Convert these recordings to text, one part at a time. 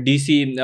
DC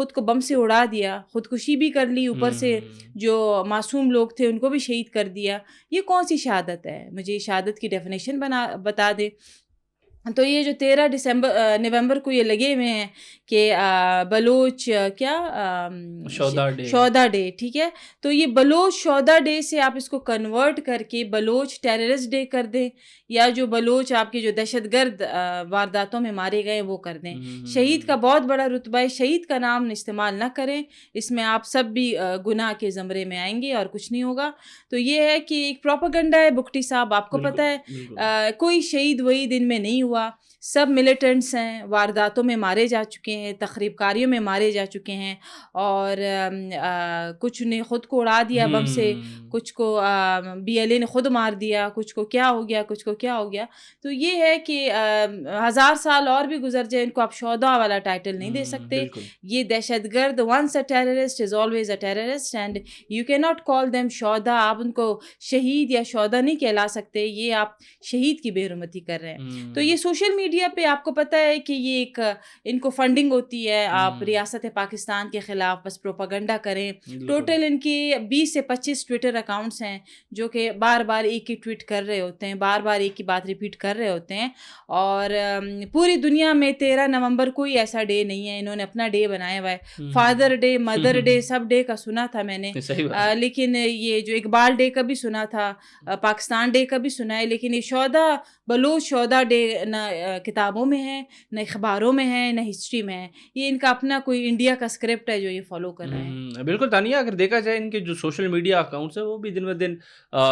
خود کو بم سے اڑا دیا, خودکشی بھی کر لی, اوپر سے جو معصوم لوگ تھے ان کو بھی شہید کر دیا. یہ کون سی شہادت ہے؟ مجھے شہادت کی ڈیفینیشن بتا دے. تو یہ جو 13 نومبر کو یہ لگے ہوئے ہیں کہ بلوچ شودا ڈے, ٹھیک ہے, تو یہ بلوچ شودا ڈے سے آپ اس کو کنورٹ کر کے بلوچ ٹیررسٹ ڈے کر دیں, یا جو بلوچ آپ کے جو دہشت گرد وارداتوں میں مارے گئے وہ کر دیں. شہید کا بہت بڑا رتبہ ہے, شہید کا نام استعمال نہ کریں, اس میں آپ سب بھی گناہ کے زمرے میں آئیں گے اور کچھ نہیں ہوگا. تو یہ ہے کہ ایک پروپیگنڈا ہے بگٹی صاحب, آپ کو پتہ ہے کوئی شہید وہی دن میں نہیں ہوا, سب ملیٹنٹس ہیں, وارداتوں میں مارے جا چکے ہیں, تخریب کاریوں میں مارے جا چکے ہیں, اور کچھ نے خود کو اڑا دیا بم سے, کچھ کو BLA نے خود مار دیا, کچھ کو کیا ہو گیا, کچھ کو کیا ہو گیا. تو یہ ہے کہ 1000 سال اور بھی گزر جائے, ان کو آپ شودا والا ٹائٹل نہیں دے سکتے. یہ دہشت گرد, once a terrorist is always a terrorist and you cannot call them شودا. آپ ان کو شہید یا شودا نہیں کہلا سکتے, یہ آپ شہید کی بے حرمتی کر رہے ہیں. تو یہ سوشل میڈیا پہ آپ کو پتہ ہے کہ یہ ایک ان کو فنڈنگ ہوتی ہے, آپ ریاست پاکستان کے خلاف بس پروپیگنڈا کریں. ٹوٹل ان کی 20 سے 25 ٹویٹر اکاؤنٹس ہیں جو کہ بار بار ایک ہی ٹویٹ کر رہے ہوتے ہیں, بار بار ایک ہی بات ریپیٹ کر رہے ہوتے ہیں. اور پوری دنیا میں 13 نومبر کوئی ایسا ڈے نہیں ہے, انہوں نے اپنا ڈے بنایا ہوا ہے. فادر ڈے, مدر ڈے, سب ڈے کا سنا تھا میں نے, لیکن یہ جو اقبال ڈے کا بھی سنا تھا, پاکستان ڈے کا بھی سنا ہے, لیکن یہ شودا بلوچ شودا ڈے نہ کتابوں میں ہے, نہ اخباروں میں ہے, نہ ہسٹری میں ہے. یہ ان کا اپنا کوئی انڈیا کا اسکرپٹ ہے جو یہ فالو کر رہے ہیں. بالکل تانیہ, اگر دیکھا جائے ان کے جو سوشل میڈیا اکاؤنٹس ہیں وہ بھی دن بدن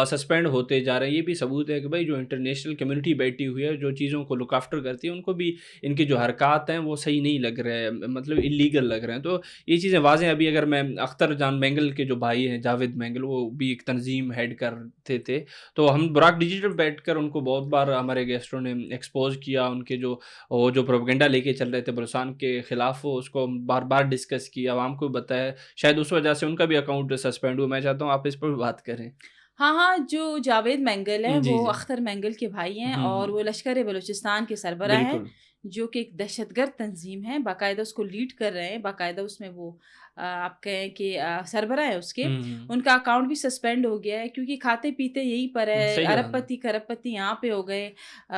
سسپینڈ ہوتے جا رہے ہیں. یہ بھی ثبوت ہے کہ بھائی جو انٹرنیشنل کمیونٹی بیٹھی ہوئی ہے, جو چیزوں کو لک آفٹر کرتی ہے, ان کو بھی ان کے جو حرکات ہیں وہ صحیح نہیں لگ رہے ہیں, مطلب انلیگل لگ رہے ہیں. تو یہ چیزیں واضح ہیں. ابھی اگر میں اختر جان مینگل کے جو بھائی ہیں جاوید مینگل, وہ بھی ایک تنظیم ہیڈ کرتے تھے, تو ہم براک ڈیجیٹل بیٹھ کر ان کو بہت بار ہمارے گیسٹوں نے ایکسپوز کیا. ان کے جو پروپیگنڈا لے کے چل رہے تھے بلوچستان کے خلاف, وہ اس کو بار بار ڈسکس کیا, عوام کو بتایا. شاید اس وجہ سے ان کا بھی اکاؤنٹ سسپینڈ ہوا. میں چاہتا ہوں آپ اس پر بھی بات کریں. ہاں, جو جاوید مینگل ہیں وہ اختر مینگل کے بھائی ہیں, اور وہ لشکر بلوچستان کے سربراہ ہیں, جو کہ ایک دہشت گرد تنظیم ہے. باقاعدہ اس کو لیڈ کر رہے ہیں, باقاعدہ اس میں وہ آپ کہیں کہ سربراہ ہے اس کے. ان کا اکاؤنٹ بھی سسپینڈ ہو گیا ہے کیونکہ کھاتے پیتے یہیں پر ہے, ارب پتی کرب پتی یہاں پہ ہو گئے,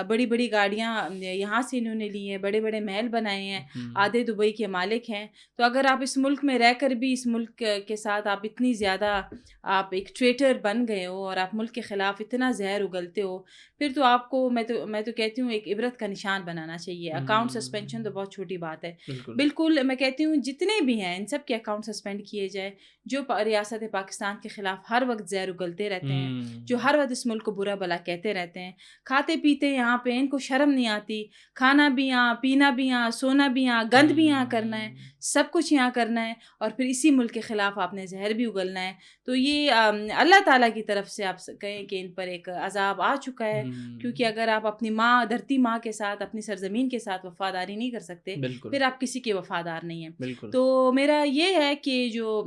بڑی بڑی گاڑیاں یہاں سے انہوں نے لی ہیں, بڑے بڑے محل بنائے ہیں, آدھے دبئی کے مالک ہیں. تو اگر آپ اس ملک میں رہ کر بھی اس ملک کے ساتھ آپ اتنی زیادہ آپ ایک ٹریٹر بن گئے ہو, اور آپ ملک کے خلاف اتنا زہر اگلتے ہو, پھر تو آپ کو میں تو کہتی ہوں ایک عبرت کا نشان بنانا چاہیے. اکاؤنٹ سسپینشن تو بہت چھوٹی بات ہے. بالکل میں کہتی ہوں جتنے بھی ہیں ان سب کے اکاؤنٹ سسپینڈ کیے جائے, جو ریاست پاکستان کے خلاف ہر وقت زہر اگلتے رہتے ہیں, جو ہر وقت اس ملک کو برا بلا کہتے رہتے ہیں, کھاتے پیتے یہاں پہ, ان کو شرم نہیں آتی, کھانا بھی یہاں, پینا بھی یہاں, سونا بھی یہاں, گند بھی یہاں کرنا ہے, سب کچھ یہاں کرنا ہے, اور پھر اسی ملک کے خلاف آپ نے زہر بھی اگلنا ہے. تو یہ اللہ تعالیٰ کی طرف سے آپ کہیں کہ ان پر ایک عذاب آ چکا ہے, کیونکہ اگر آپ اپنی ماں, دھرتی ماں کے ساتھ, اپنی سرزمین کے ساتھ وفاداری نہیں کر سکتے, پھر آپ کسی کے وفادار نہیں ہیں. تو میرا یہ ہے کہ جو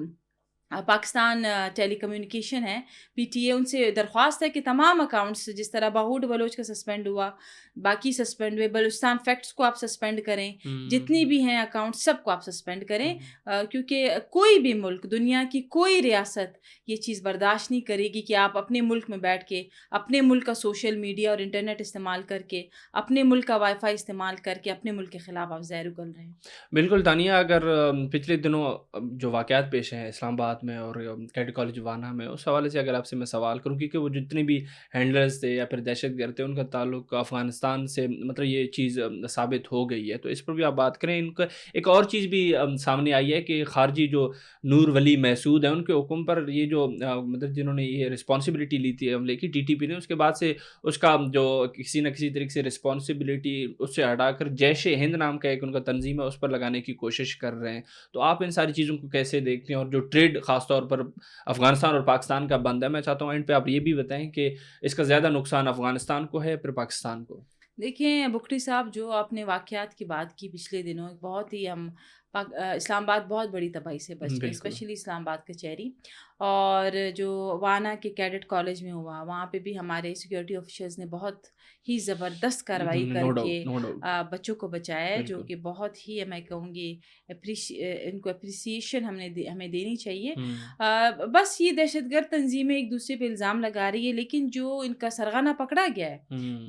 پاکستان ٹیلی کمیونیکیشن ہے PTA, ان سے درخواست ہے کہ تمام اکاؤنٹس جس طرح باہوڈ بلوچ کا سسپینڈ ہوا, باقی سسپینڈ ہوئے, بلوچستان فیکٹس کو آپ سسپینڈ کریں, جتنی بھی ہیں اکاؤنٹ سب کو آپ سسپینڈ کریں, کیونکہ کوئی بھی ملک, دنیا کی کوئی ریاست یہ چیز برداشت نہیں کرے گی کہ آپ اپنے ملک میں بیٹھ کے اپنے ملک کا سوشل میڈیا اور انٹرنیٹ استعمال کر کے, اپنے ملک کا وائی فائی استعمال کر کے اپنے ملک کے خلاف آپ زہر اگل رہے ہیں. بالکل تانیہ, اگر پچھلے دنوں جو واقعات پیش ہیں اسلام آباد میں اور کیڈ کالج وانا میں, اس حوالے سے اگر آپ سے میں سوال کروں, کیونکہ وہ جتنے بھی ہینڈلرز تھے یا پھر دہشت گرد تھے, ان کا تعلق افغانستان سے, مطلب یہ چیز ثابت ہو گئی ہے, تو اس پر بھی آپ بات کریں. ان کا ایک اور چیز بھی سامنے آئی ہے کہ خارجی جو نور ولی محسود ہیں, ان کے حکم پر یہ جو مطلب جنہوں نے یہ رسپانسبلٹی لی تھی حملے کی, TTP نے, اس کے بعد سے اس کا جو کسی نہ کسی طریقے سے رسپانسبلٹی اس سے ہٹا کر جیش ہند نام کا ایک ان کا تنظیم ہے اس پر لگانے کی کوشش کر رہے ہیں. تو آپ ان ساری چیزوں کو کیسے دیکھتے ہیں, اور جو ٹریڈ خاص طور پر افغانستان اور پاکستان کا بند ہے, میں چاہتا ہوں اینڈ پہ آپ یہ بھی بتائیں کہ اس کا زیادہ نقصان افغانستان کو ہے پھر پاکستان کو؟ دیکھیں بگٹی صاحب, جو آپ نے واقعات کی بات کی پچھلے دنوں, بہت ہی ہم اسلام آباد بہت بڑی تباہی سے بچ گئے, اسپیشلی اسلام آباد کچہری. اور جو وانا کے کیڈٹ کالج میں ہوا, وہاں پہ بھی ہمارے سیکورٹی آفیسرز نے بہت ہی زبردست کارروائی کر کے بچوں کو بچایا ہے, جو کہ بہت ہی میں کہوں گی ان کو اپریسیشن ہمیں دینی چاہیے. بس یہ دہشت گرد تنظیمیں ایک دوسرے پہ الزام لگا رہی ہے, لیکن جو ان کا سرغنہ پکڑا گیا ہے,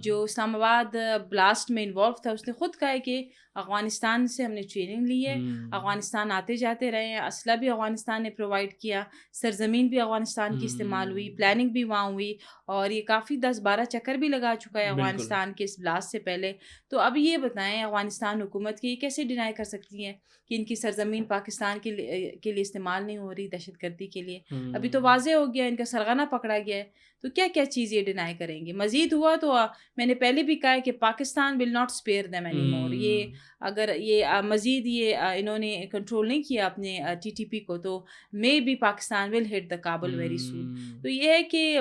جو اسلام آباد بلاسٹ میں انوالو تھا, اس نے خود کہا ہے کہ افغانستان سے ہم نے ٹریننگ لی ہے, افغانستان آتے جاتے رہے ہیں, اسلحہ بھی افغانستان نے پرووائڈ کیا, سرزمین بھی افغانستان کی استعمال ہوئی, پلاننگ بھی وہاں ہوئی, اور یہ کافی 10-12 چکر بھی لگا چکا ہے افغانستان کے اس بلاسٹ سے پہلے. تو اب یہ بتائیں افغانستان حکومت کی یہ کیسے ڈینائی کر سکتی ہیں کہ ان کی سرزمین پاکستان کے لیے استعمال نہیں ہو رہی دہشت گردی کے لیے. ابھی تو واضح ہو گیا, ان کا سرغنہ پکڑا گیا ہے, تو کیا کیا چیز یہ ڈینائی کریں گے. مزید ہوا تو میں نے پہلے بھی کہا ہے کہ Pakistan will not spare them any more. یہ اگر یہ مزید یہ انہوں نے کنٹرول نہیں کیا اپنے TTP کو, تو maybe Pakistan will hit the Kabul very soon. تو یہ ہے کہ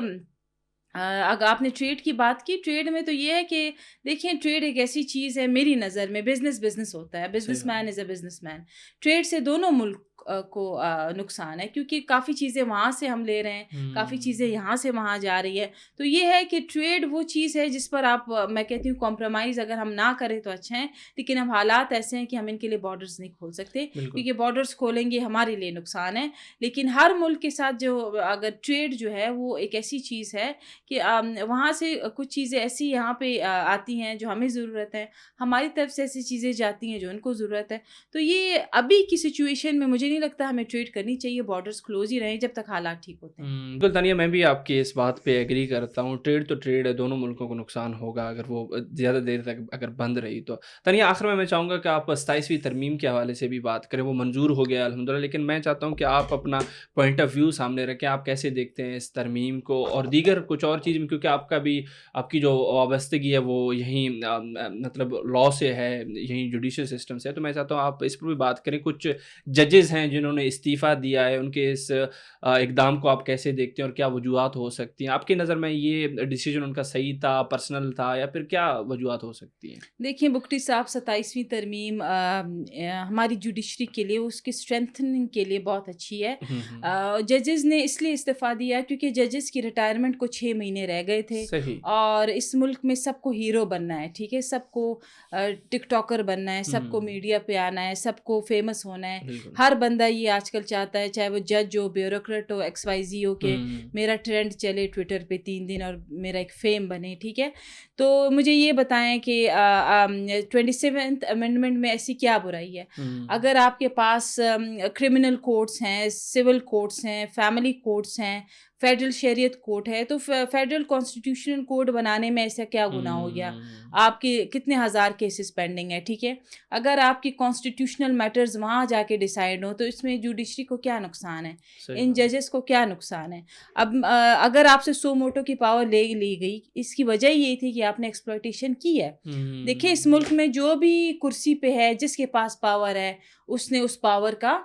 اگر آپ نے ٹریڈ کی بات کی, ٹریڈ میں تو یہ ہے کہ دیکھیں ٹریڈ ایک ایسی چیز ہے میری نظر میں, بزنس ہوتا ہے, businessman is a businessman. Trade سے دونوں ملک کو نقصان ہے, کیونکہ کافی چیزیں وہاں سے ہم لے رہے ہیں, کافی چیزیں یہاں سے وہاں جا رہی ہے. تو یہ ہے کہ ٹریڈ وہ چیز ہے جس پر آپ, میں کہتی ہوں کمپرومائز اگر ہم نہ کریں تو اچھا ہے, لیکن اب حالات ایسے ہیں کہ ہم ان کے لیے بارڈرز نہیں کھول سکتے, کیونکہ بارڈرز کھولیں گے ہمارے لیے نقصان ہے. لیکن ہر ملک کے ساتھ جو اگر ٹریڈ جو ہے وہ ایک ایسی چیز ہے کہ وہاں سے کچھ چیزیں ایسی یہاں پہ آتی ہیں جو ہمیں ضرورت ہے, ہماری طرف سے ایسی چیزیں جاتی ہیں جو ان کو ضرورت ہے. تو یہ ابھی کی سچویشن میں مجھے نہیں لگتا ہمیں ٹریڈ کرنی چاہیے, بارڈرز کلوز ہی رہیں جب تک حالات ٹھیک ہوتے ہیں. بالکل تانیہ, میں بھی آپ کی اس بات پہ ایگری کرتا ہوں. ٹریڈ تو ٹریڈ ہے, دونوں ملکوں کو نقصان ہوگا اگر وہ زیادہ دیر تک اگر بند رہی تو. تانیہ آخر میں چاہوں گا کہ آپ 27ویں ترمیم کے حوالے سے بھی بات کریں. وہ منظور ہو گیا الحمدللہ, لیکن میں چاہتا ہوں کہ آپ اپنا پوائنٹ آف ویو سامنے رکھیں. آپ کیسے دیکھتے ہیں اس ترمیم کو اور دیگر کچھ اور چیز میں, کیونکہ آپ کی جو وابستگی ہے وہ یہیں مطلب لاء سے ہے, یہیں جوڈیشل سسٹم سے ہے. تو میں چاہتا ہوں آپ اس پر بھی بات کریں. کچھ ججز ہیں جنہوں نے استعفیٰ دیا ہے, ان کے اس اقدام کو آپ کیسے دیکھتے ہیں اور کیا وجوہات ہو سکتی ہیں آپ کی نظر میں؟ یہ ڈیسیجن ان کا صحیح تھا, پرسنل تھا, یا پھر کیا وجوہات ہو سکتی ہیں؟ دیکھیں بگٹی صاحب, 27ویں ترمیم ہماری جوڈیشری کے لیے, اس کی اسٹرینتھننگ کے لیے بہت اچھی ہے. ججز نے اس لیے استعفیٰ دیا کیونکہ ججز کی ریٹائرمنٹ کو 6 مہینے رہ گئے تھے, اور اس ملک میں سب کو ہیرو بننا ہے, ٹھیک ہے, سب کو ٹک ٹاکر بننا ہے, سب کو میڈیا پہ آنا ہے, سب کو فیمس ہونا ہے. ہر بندہ یہ آج کل چاہتا ہے, چاہے وہ جج ہو, بیوروکریٹ ہو, XYZ ہو, کہ میرا ٹرینڈ چلے ٹویٹر پہ 3 دن اور میرا ایک فیم بنے, ٹھیک ہے. تو مجھے یہ بتائیں کہ 27th امینڈمنٹ میں ایسی کیا برائی ہے؟ اگر آپ کے پاس کرمنل کورٹس ہیں, سول کورٹس ہیں, فیملی کورٹس ہیں, فیڈرل شریعت کورٹ ہے, تو فیڈرل کانسٹیٹیوشنل کوڈ بنانے میں ایسا کیا گناہ ہو گیا؟ آپ کے کتنے ہزار کیسز پینڈنگ ہے, ٹھیک ہے. اگر آپ کی کانسٹیٹیوشنل میٹرز وہاں جا کے ڈیسائیڈ ہو تو اس میں جوڈیشری کو کیا نقصان ہے, ان ججز کو کیا نقصان ہے؟ اب اگر آپ سے سو موٹو کی پاور لے لی گئی, اس کی وجہ یہ تھی کہ آپ نے ایکسپلوٹیشن کی ہے. دیکھیں اس ملک میں جو بھی کرسی پہ ہے, جس کے پاس پاور ہے, اس نے اس پاور کا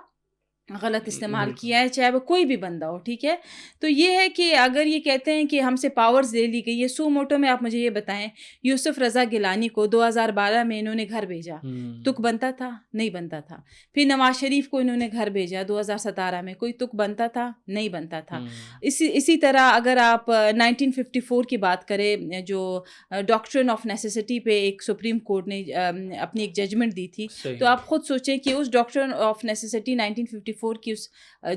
غلط استعمال کیا ہے, چاہے وہ کوئی بھی بندہ ہو, ٹھیک ہے. تو یہ ہے کہ اگر یہ کہتے ہیں کہ ہم سے پاورز لے لی گئی ہے, سو موٹو میں آپ مجھے یہ بتائیں, یوسف رضا گیلانی کو 2012 میں انہوں نے گھر بھیجا, تک بنتا تھا؟ نہیں بنتا تھا. پھر نواز شریف کو انہوں نے گھر بھیجا 2017 میں, کوئی تک بنتا تھا؟ نہیں بنتا تھا. اسی طرح اگر آپ 1954 کی بات کریں, جو ڈاکٹرن آف نیسیسٹی پہ ایک سپریم کورٹ نے اپنی ایک ججمنٹ دی تھی, تو آپ خود سوچیں کہ اس ڈاکٹرن آف نیسیسٹی 1954 کی اس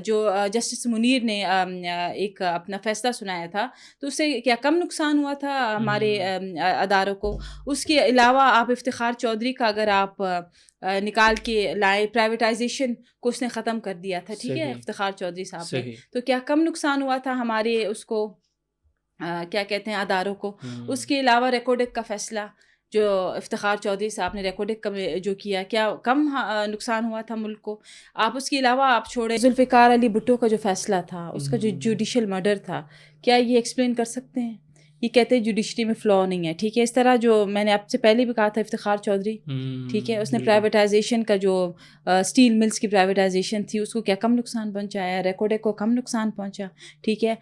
جو جسٹس منیر نے ایک اپنا فیصلہ سنایا تھا, تو اس سے کیا کم نقصان ہوا تھا ہمارے اداروں کو؟ اس کے علاوہ آپ افتخار چودھری کا اگر آپ نکال کے لائے, پرائیویٹائزیشن کو اس نے ختم کر دیا تھا, ٹھیک ہے, افتخار چودھری صاحب نے, تو کیا کم نقصان ہوا تھا ہمارے اس کو کیا کہتے ہیں اداروں کو؟ اس کے علاوہ ریکارڈک کا فیصلہ جو افتخار چودھری صاحب نے ریکارڈک جو کیا, کیا کم نقصان ہوا تھا ملک کو؟ آپ اس کے علاوہ آپ چھوڑیں ذوالفقار علی بھٹو کا جو فیصلہ تھا, اس کا جو جوڈیشل مرڈر تھا, کیا یہ ایکسپلین کر سکتے ہیں؟ یہ کہتے ہیں جوڈیشری میں فلا نہیں ہے. ٹھیک ہے, اس طرح جو میں نے آپ سے پہلے بھی کہا تھا افتخار چودھری, ٹھیک ہے, اس نے پرائیویٹائزیشن کا جو اسٹیل ملز کی پرائیویٹائزیشن تھی اس کو کیا کم نقصان پہنچایا, ریکوڈے کو کم نقصان پہنچا. ٹھیک ہے,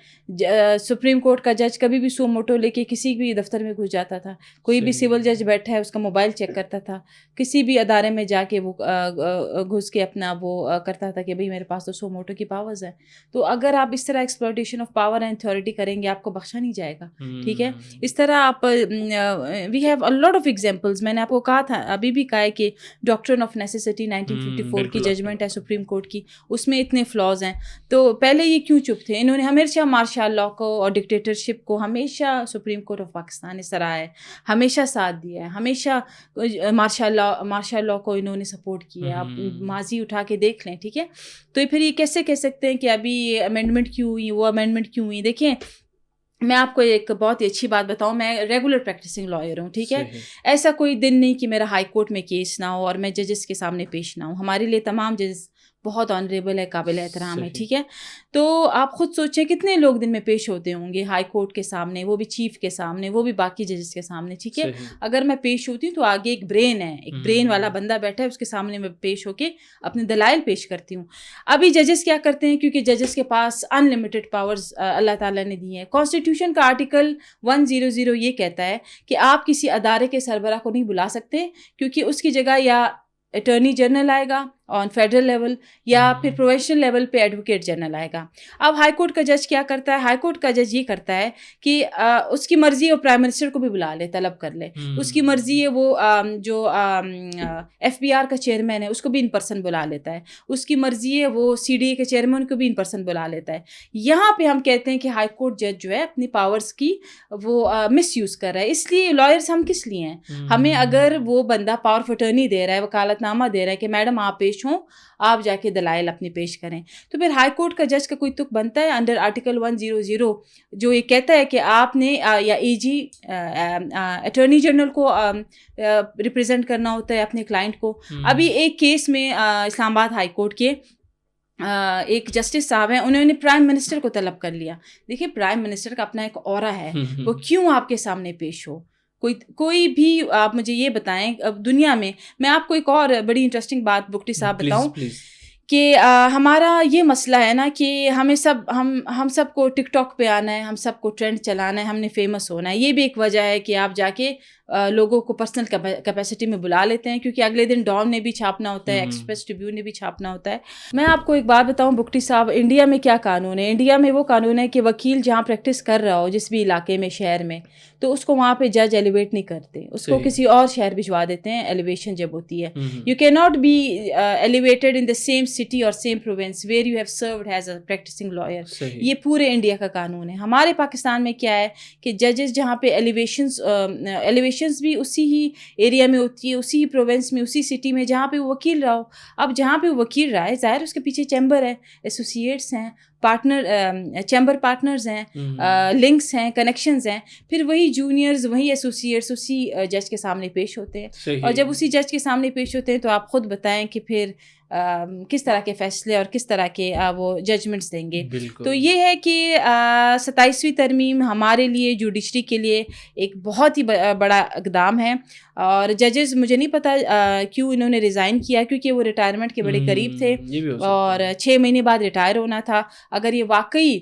سپریم کورٹ کا جج کبھی بھی سو موٹو لے کے کسی بھی دفتر میں گھس جاتا تھا, کوئی بھی سول جج بیٹھا ہے اس کا موبائل چیک کرتا تھا, کسی بھی ادارے میں جا کے وہ گھس کے اپنا وہ کرتا تھا کہ بھئی میرے پاس تو سو موٹو کی پاورز ہے. تو اگر آپ اس طرح exploitation of power and authority کریں گے آپ کو بخشا نہیں جائے گا. ٹھیک ہے, اس طرح آپ we have a lot of examples. میں نے آپ کو کہا تھا, ابھی بھی کہا ہے کہ ڈاکٹرن آف نیسیسٹی 1954 کی ججمنٹ ہے سپریم کورٹ کی, اس میں اتنے فلاز ہیں. تو پہلے یہ کیوں چپ تھے؟ انہوں نے ہمیشہ مارشل لاء کو اور ڈکٹیٹرشپ کو ہمیشہ سپریم کورٹ آف پاکستان نے سراہا ہے, ہمیشہ ساتھ دیا ہے, ہمیشہ مارشل لاء کو انہوں نے سپورٹ کیا ہے. آپ ماضی اٹھا کے دیکھ لیں. ٹھیک ہے, تو پھر یہ کیسے کہہ سکتے ہیں کہ ابھی یہ امینڈمنٹ کیوں ہوئی, وہ امینڈمنٹ کیوں ہوئی؟ دیکھیں میں آپ کو ایک بہت ہی اچھی بات بتاؤں, میں ریگولر پریکٹسنگ لائر ہوں. ٹھیک ہے, ایسا کوئی دن نہیں کہ میرا ہائی کورٹ میں کیس نہ ہو اور میں ججز کے سامنے پیش نہ ہوں. ہمارے لیے تمام ججز بہت آنریبل ہے, قابل احترام ہے. ٹھیک ہے, تو آپ خود سوچیں کتنے لوگ دن میں پیش ہوتے ہوں گے ہائی کورٹ کے سامنے, وہ بھی چیف کے سامنے, وہ بھی باقی ججز کے سامنے. ٹھیک ہے, اگر میں پیش ہوتی ہوں تو آگے ایک برین ہے, ایک برین والا بندہ بیٹھا ہے, اس کے سامنے میں پیش ہو کے اپنے دلائل پیش کرتی ہوں. ابھی ججز کیا کرتے ہیں, کیونکہ ججز کے پاس ان لمیٹڈ پاورز اللہ تعالیٰ نے دی ہیں. کانسٹیٹیوشن کا آرٹیکل 100 یہ کہتا ہے کہ آپ کسی ادارے کے سربراہ کو نہیں بلا سکتے, کیونکہ اس کی جگہ یا اٹارنی جنرل آئے گا آن فیڈرل لیول یا پھر پروفیشنل لیول پہ ایڈوکیٹ جنرل آئے گا. اب ہائی کورٹ کا جج کیا کرتا ہے, ہائی کورٹ کا جج یہ کرتا ہے کہ اس کی مرضی ہے وہ پرائم منسٹر کو بھی بلا لے, طلب کر لے. اس کی مرضی ہے وہ جو ایف بی آر کا چیئرمین ہے اس کو بھی ان پرسن بلا لیتا ہے. اس کی مرضی ہے وہ سی ڈی اے کے چیئرمین کو بھی ان پرسن بلا لیتا ہے. یہاں پہ ہم کہتے ہیں کہ ہائی کورٹ جج جو ہے اپنی پاورز کی وہ مس یوز کر رہا ہے. اس لیے لائرس ہم کس لیے ہیں؟ ہمیں اگر وہ بندہ پاور آف اٹرنی دے رہا ہے, وکالت نامہ دے رہا ہے کہ میڈم آپ پیش ہوں, آپ جا کے دلائل اپنے پیش کریں, تو پھر ہائی کورٹ کا جج کا کوئی تک بنتا ہے انڈر آرٹیکل 100 جو یہ کہتا ہے کہ آپ نے یا ای جی اٹارنی جنرل کو ریپرزینٹ کرنا ہوتا ہے اپنے کلائنٹ کو. ابھی ایک کیس میں اسلام آباد ہائی کورٹ کے ایک جسٹس صاحب ہیں, انہوں نے پرائم منسٹر کو طلب کر لیا. دیکھیے پرائم منسٹر کا اپنا ایک اورا ہے, وہ کیوں آپ کے سامنے پیش ہو؟ کوئی بھی آپ مجھے یہ بتائیں دنیا میں آپ کو ایک اور بڑی انٹرسٹنگ بات بگٹی صاحب بتاؤں کہ ہمارا یہ مسئلہ ہے نا کہ ہمیں ہم سب کو ٹک ٹاک پہ آنا ہے, ہم سب کو ٹرینڈ چلانا ہے, ہم نے فیمس ہونا ہے. یہ بھی ایک وجہ ہے کہ آپ جا کے لوگوں کو پرسنل کیپیسٹی میں بلا لیتے ہیں, کیونکہ اگلے دن ڈان نے بھی چھاپنا ہوتا ہے, ایکسپریس ٹریبیون نے بھی چھاپنا ہوتا ہے. میں آپ کو ایک بات بتاؤں بگٹی صاحب, انڈیا میں کیا قانون ہے؟ انڈیا میں وہ قانون ہے کہ وکیل جہاں پریکٹس کر رہا ہو جس بھی علاقے میں, شہر میں, تو اس کو وہاں پہ جج ایلیویٹ نہیں کرتے, اس کو کسی اور شہر بھجوا دیتے ہیں ایلیویشن جب ہوتی ہے. You can not be elevated in the same city or same province where you have served as a practicing lawyer. یہ پورے انڈیا کا قانون ہے. ہمارے پاکستان میں کیا ہے کہ ججز جہاں پہ ایلیویشنز بھی اسی ہی ایریا میں ہوتی ہے, اسی پروونس میں, اسی سٹی میں جہاں پہ وہ وکیل رہا ہو. اب جہاں پہ وہ وکیل رہا ہے ظاہر اس کے پیچھے چیمبر ہے, ایسوسیٹس ہیں, پارٹنر چیمبر پارٹنرز ہیں, لنکس ہیں, کنیکشنز ہیں. پھر وہی جونیئرز, وہی ایسوسیٹس اسی جج کے سامنے پیش ہوتے ہیں, اور جب اسی جج کے سامنے پیش ہوتے ہیں تو آپ خود بتائیں کہ پھر کس طرح کے فیصلے اور کس طرح کے وہ ججمنٹس دیں گے. تو یہ ہے کہ 27ویں ترمیم ہمارے لیے جوڈیشری کے لیے ایک بہت ہی بڑا اقدام ہے. اور ججز مجھے نہیں پتا کیوں انہوں نے ریزائن کیا, کیونکہ وہ ریٹائرمنٹ کے بڑے قریب تھے اور 6 مہینے بعد ریٹائر ہونا تھا. اگر یہ واقعی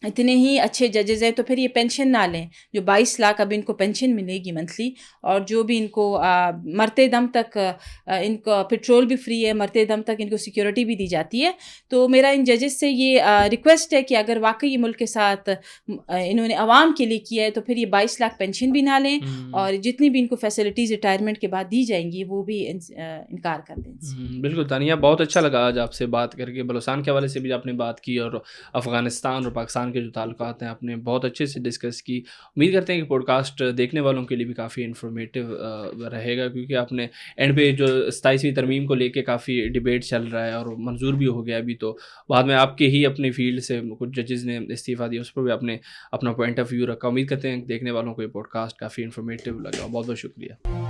اتنے ہی اچھے ججز ہیں تو پھر یہ پینشن نہ لیں, جو 22 لاکھ اب ان کو پینشن ملے گی منتھلی, اور جو بھی ان کو مرتے دم تک ان کو پیٹرول بھی فری ہے, مرتے دم تک ان کو سیکیورٹی بھی دی جاتی ہے. تو میرا ان ججز سے یہ ریکویسٹ ہے کہ اگر واقعی یہ ملک کے ساتھ انہوں نے عوام کے لیے کیا ہے تو پھر یہ 22 لاکھ پینشن بھی نہ لیں, اور جتنی بھی ان کو فیسلٹیز ریٹائرمنٹ کے بعد دی جائیں گی وہ بھی انکار کر دیں. بالکل تانیہ, بہت اچھا لگا آج آپ سے بات کر کے. بلوچستان کے حوالے سے بھی آپ نے بات کی, اور افغانستان اور پاکستان کے جو تعلقات ہیں آپ نے بہت اچھے سے ڈسکس کی. امید کرتے ہیں کہ پوڈ کاسٹ دیکھنے والوں کے لیے بھی کافی انفارمیٹیو رہے گا, کیونکہ آپ نے اینڈ پہ جو 27ویں ترمیم کو لے کے کافی ڈیبیٹ چل رہا ہے اور منظور بھی ہو گیا ابھی, تو بعد میں آپ کے ہی اپنی فیلڈ سے کچھ ججز نے استعفیٰ دیا, اس پر بھی آپ نے اپنا پوائنٹ آف ویو رکھا. امید کرتے ہیں دیکھنے والوں کو یہ پوڈ کاسٹ کافی انفارمیٹیو لگا. بہت بہت شکریہ.